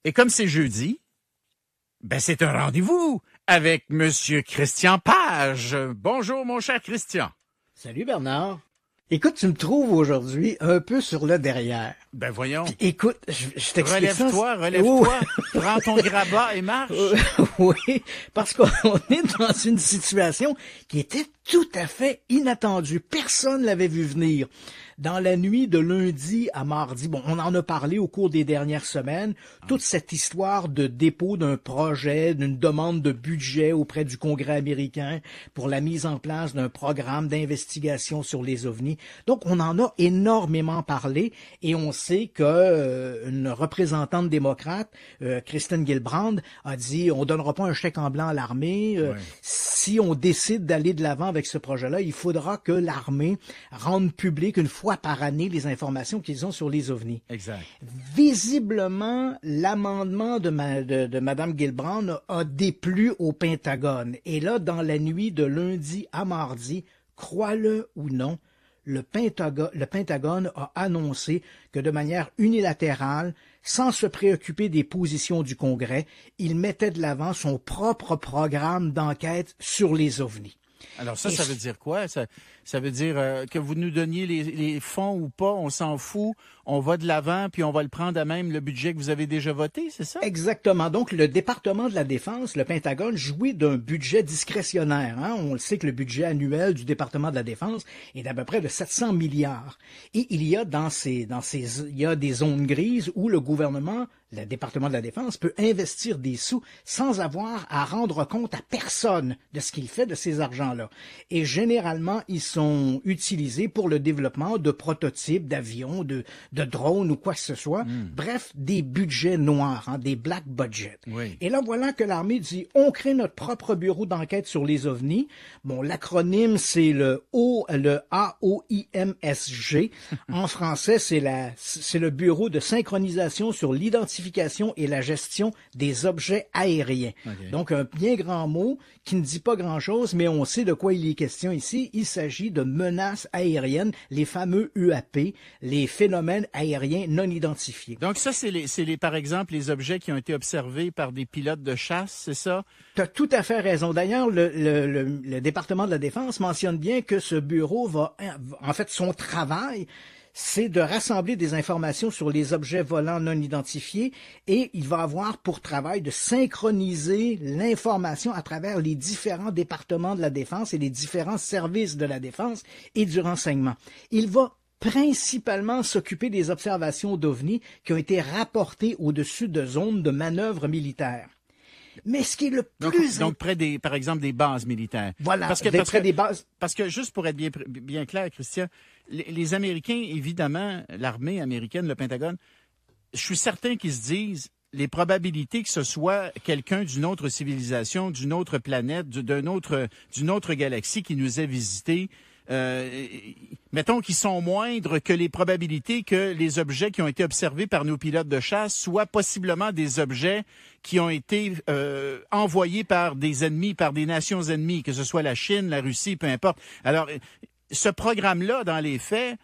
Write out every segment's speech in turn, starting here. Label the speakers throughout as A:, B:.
A: Et comme c'est jeudi, ben c'est un rendez-vous avec Monsieur Christian Page. Bonjour, mon cher Christian.
B: Salut Bernard. Écoute, tu me trouves aujourd'hui un peu sur le derrière.
A: Ben voyons.
B: Puis, écoute, je t'explique ça.
A: Relève-toi, prends ton grabat et marche.
B: Oui, parce qu'on est dans une situation qui était tout à fait inattendue. Personne l'avait vu venir. Dans la nuit de lundi à mardi, bon, on en a parlé au cours des dernières semaines, toute cette histoire de dépôt d'un projet, d'une demande de budget auprès du Congrès américain pour la mise en place d'un programme d'investigation sur les ovnis. Donc, on en a énormément parlé et on sait que une représentante démocrate, Kristen Gillibrand, a dit on donnera pas un chèque en blanc à l'armée.
A: Ouais.
B: Si on décide d'aller de l'avant avec ce projet-là, il faudra que l'armée rende public une fois par année les informations qu'ils ont sur les ovnis.
A: Exact.
B: Visiblement, l'amendement de Mme Gillibrand a déplu au Pentagone. Et là, dans la nuit de lundi à mardi, crois-le ou non, le Pentagone a annoncé que de manière unilatérale, sans se préoccuper des positions du Congrès, il mettait de l'avant son propre programme d'enquête sur les ovnis.
A: Alors ça veut dire quoi? Ça veut dire que vous nous donniez les fonds ou pas, on s'en fout, on va de l'avant, puis on va le prendre à même le budget que vous avez déjà voté, c'est ça?
B: Exactement. Donc, le département de la Défense, le Pentagone, jouit d'un budget discrétionnaire. On le sait que le budget annuel du département de la Défense est d'à peu près de 700 milliards. Et il y a il y a des zones grises où le gouvernement, le département de la Défense, peut investir des sous sans avoir à rendre compte à personne de ce qu'il fait de ces argents-là. Et généralement, ils sont utilisés pour le développement de prototypes d'avions, de drones ou quoi que ce soit. Bref, des budgets noirs, des black budgets.
A: Oui.
B: Et là, voilà que l'armée dit, on crée notre propre bureau d'enquête sur les ovnis. Bon, l'acronyme, c'est le AOIMSG. En français, c'est le bureau de synchronisation sur l'identification et la gestion des objets aériens.
A: Okay.
B: Donc, un bien grand mot qui ne dit pas grand-chose, mais on sait de quoi il est question ici. Il s'agit de menaces aériennes, les fameux UAP, les phénomènes aériens non identifiés.
A: Donc ça, c'est par exemple, les objets qui ont été observés par des pilotes de chasse, c'est ça?
B: Tu as tout à fait raison. D'ailleurs, le département de la Défense mentionne bien que ce bureau en fait, son travail, c'est de rassembler des informations sur les objets volants non identifiés et il va avoir pour travail de synchroniser l'information à travers les différents départements de la Défense et les différents services de la Défense et du renseignement. Il va principalement s'occuper des observations d'OVNI qui ont été rapportées au-dessus de zones de manœuvres militaires. Mais ce qui est le plus...
A: Donc près par exemple, des bases militaires.
B: Voilà,
A: près
B: des bases...
A: Parce que, juste pour être bien clair, Christian, les Américains, évidemment, l'armée américaine, le Pentagone, je suis certain qu'ils se disent les probabilités que ce soit quelqu'un d'une autre civilisation, d'une autre planète, d'une autre galaxie qui nous ait visités, mettons qu'ils sont moindres que les probabilités que les objets qui ont été observés par nos pilotes de chasse soient possiblement des objets qui ont été envoyés par des ennemis, par des nations ennemies, que ce soit la Chine, la Russie, peu importe. Alors, ce programme-là, dans les faits,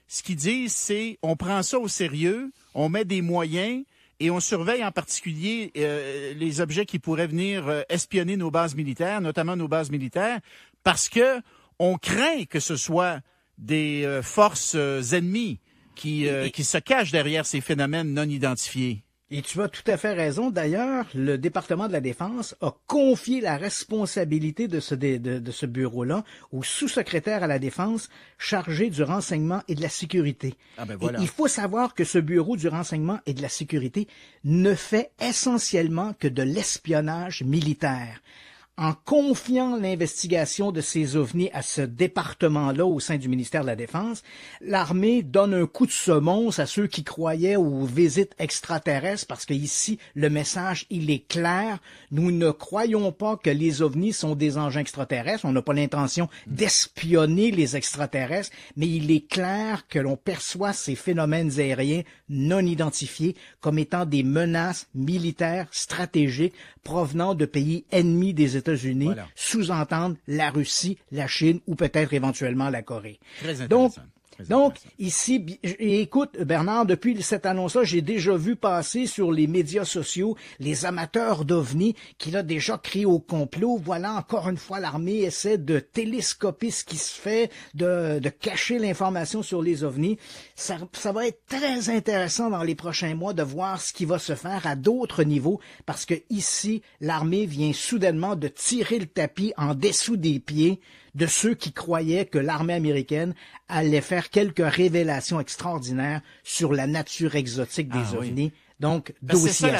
A: ce qu'ils disent, c'est on prend ça au sérieux, on met des moyens et on surveille en particulier les objets qui pourraient venir espionner nos bases militaires, notamment nos bases militaires, parce que on craint que ce soit des forces ennemies qui se cachent derrière ces phénomènes non identifiés.
B: Et tu as tout à fait raison. D'ailleurs, le département de la Défense a confié la responsabilité de ce bureau-là au sous-secrétaire à la Défense chargé du renseignement et de la sécurité.
A: Ah ben voilà.
B: Et il faut savoir que ce bureau du renseignement et de la sécurité ne fait essentiellement que de l'espionnage militaire. En confiant l'investigation de ces ovnis à ce département-là au sein du ministère de la Défense, l'armée donne un coup de semonce à ceux qui croyaient aux visites extraterrestres parce que ici, le message, il est clair. Nous ne croyons pas que les ovnis sont des engins extraterrestres. On n'a pas l'intention d'espionner les extraterrestres, mais il est clair que l'on perçoit ces phénomènes aériens non identifiés comme étant des menaces militaires stratégiques provenant de pays ennemis des États-Unis,
A: voilà.
B: Sous-entendre la Russie, la Chine ou peut-être éventuellement la Corée.
A: Très intéressant.
B: Donc, Donc, ici, écoute, Bernard, depuis cette annonce-là, j'ai déjà vu passer sur les médias sociaux les amateurs d'OVNI qui, là, déjà crient au complot. Voilà, encore une fois, l'armée essaie de télescoper ce qui se fait, de cacher l'information sur les OVNI. Ça va être très intéressant dans les prochains mois de voir ce qui va se faire à d'autres niveaux, parce que ici, l'armée vient soudainement de tirer le tapis en dessous des pieds de ceux qui croyaient que l'armée américaine allait faire quelques révélations extraordinaires sur la nature exotique des OVNI. Oui. Donc,
A: c'est ça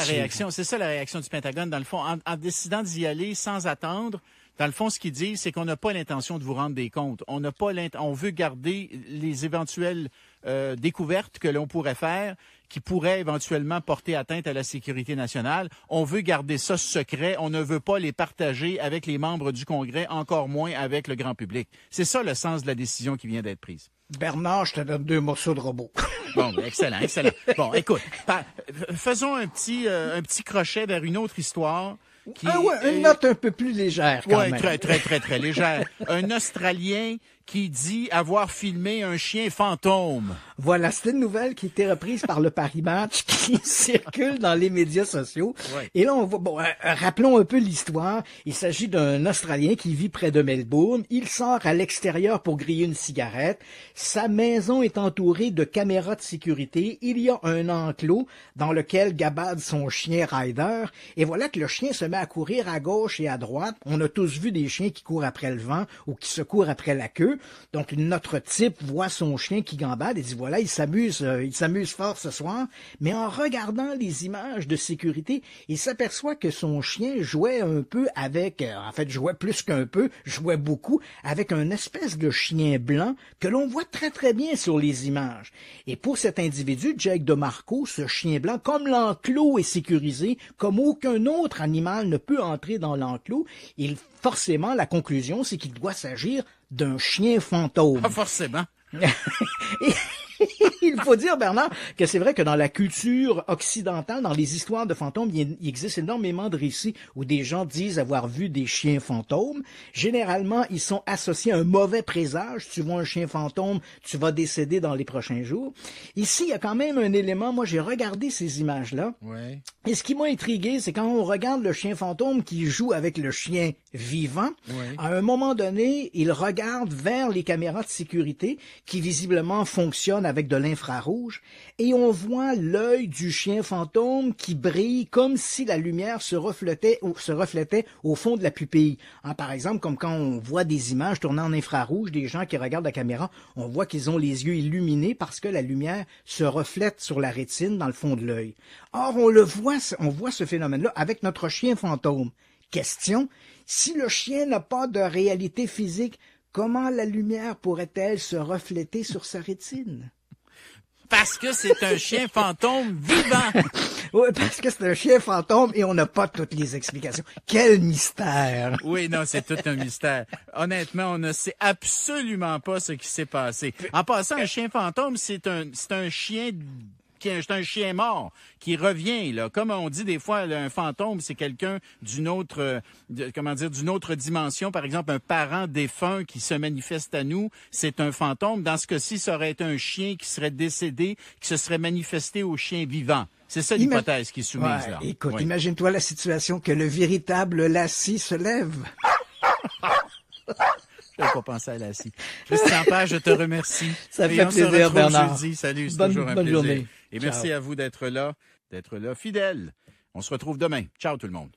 A: la réaction du Pentagone, dans le fond, en décidant d'y aller sans attendre. Dans le fond, ce qu'ils disent, c'est qu'on n'a pas l'intention de vous rendre des comptes. On veut garder les éventuelles découvertes que l'on pourrait faire, qui pourraient éventuellement porter atteinte à la sécurité nationale. On veut garder ça secret. On ne veut pas les partager avec les membres du Congrès, encore moins avec le grand public. C'est ça le sens de la décision qui vient d'être prise.
B: Bernard, je te donne 2 morceaux de robot.
A: Bon, excellent. Bon, écoute, faisons un petit crochet vers une autre histoire.
B: Une note un peu plus légère, quand même.
A: Oui, très légère. Un Australien qui dit avoir filmé un chien fantôme.
B: Voilà, c'est une nouvelle qui a été reprise par le Paris Match, qui circule dans les médias sociaux. Ouais. Et là, on voit, rappelons un peu l'histoire. Il s'agit d'un Australien qui vit près de Melbourne. Il sort à l'extérieur pour griller une cigarette. Sa maison est entourée de caméras de sécurité. Il y a un enclos dans lequel gabade son chien Ryder. Et voilà que le chien se met à courir à gauche et à droite. On a tous vu des chiens qui courent après le vent ou qui se courent après la queue. Donc, notre type voit son chien qui gambade et dit, voilà, il s'amuse fort ce soir. Mais en regardant les images de sécurité, il s'aperçoit que son chien jouait un peu jouait plus qu'un peu, jouait beaucoup, avec un espèce de chien blanc que l'on voit très très bien sur les images. Et pour cet individu, Jake DeMarco, ce chien blanc, comme l'enclos est sécurisé, comme aucun autre animal ne peut entrer dans l'enclos, forcément, la conclusion, c'est qu'il doit s'agir d'un chien fantôme.
A: Pas forcément.
B: Il faut dire, Bernard, que c'est vrai que dans la culture occidentale, dans les histoires de fantômes, il existe énormément de récits où des gens disent avoir vu des chiens fantômes. Généralement, ils sont associés à un mauvais présage. Tu vois un chien fantôme, tu vas décéder dans les prochains jours. Ici, il y a quand même un élément. Moi, j'ai regardé ces images-là.
A: Ouais.
B: Et ce qui m'a intrigué, c'est quand on regarde le chien fantôme qui joue avec le chien vivant. Ouais. À un moment donné, il regarde vers les caméras de sécurité qui visiblement fonctionnent avec de l'infrarouge et on voit l'œil du chien fantôme qui brille comme si la lumière se reflétait au fond de la pupille. Par exemple, comme quand on voit des images tournées en infrarouge, des gens qui regardent la caméra, on voit qu'ils ont les yeux illuminés parce que la lumière se reflète sur la rétine dans le fond de l'œil. Or, on voit ce phénomène-là avec notre chien fantôme. Question, si le chien n'a pas de réalité physique, comment la lumière pourrait-elle se refléter sur sa rétine?
A: Parce que c'est un chien fantôme vivant.
B: Oui, parce que c'est un chien fantôme et on n'a pas toutes les explications. Quel mystère!
A: Oui, non, c'est tout un mystère. Honnêtement, on ne sait absolument pas ce qui s'est passé. En passant, un chien fantôme, c'est un chien c'est un chien mort qui revient, là. Comme on dit des fois, un fantôme, c'est quelqu'un d'une autre dimension. Par exemple, un parent défunt qui se manifeste à nous, c'est un fantôme. Dans ce cas-ci, ça aurait été un chien qui serait décédé, qui se serait manifesté au chien vivant. C'est ça l'hypothèse qui est soumise, là.
B: Écoute, imagine-toi la situation que le véritable Lassie se lève.
A: Je n'avais pas pensé à Lassie. Christian Page, je te remercie.
B: Ça fait plaisir, Bernard.
A: Jeudi. Salut, c'est toujours un plaisir.
B: Journée.
A: Et merci à vous d'être là fidèles. On se retrouve demain. Ciao tout le monde.